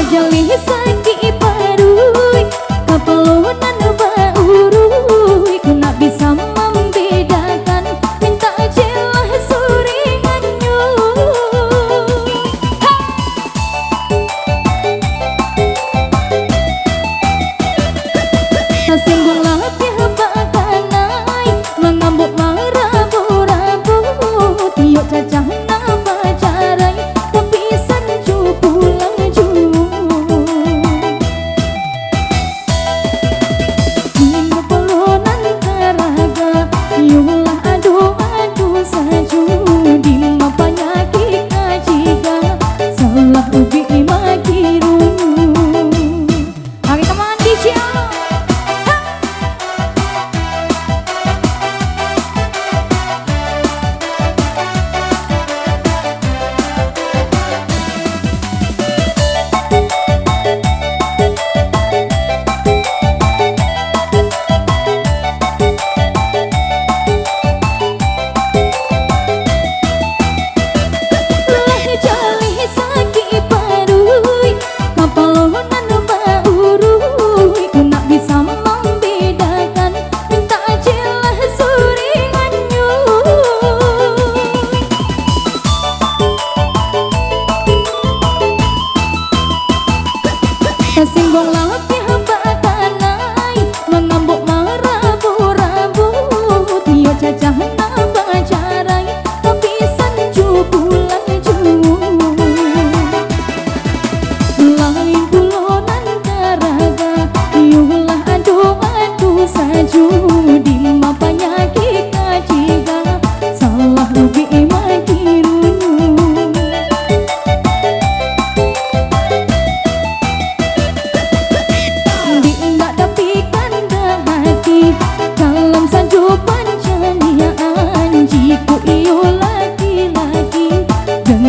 Jalih sakit parui kapalonan baurui ku nak bisa membedakan minta jelah suringannya singgung latih bakanai mengambuk marabu-rabu tiok cacah nama carai tapi sanju pulang singgung latih bakanai mengambuk marabu-rabu tiok cacah nama carai tapi sanju pulang lain pulonan karaga yulah adu saju di mapanya kita ciga salah ubi makiru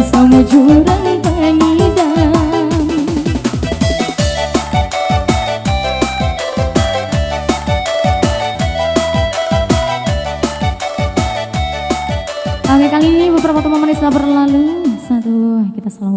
sama jurang pengidam. Oke, kali ini beberapa teman-teman telah berlalu. Kita selalu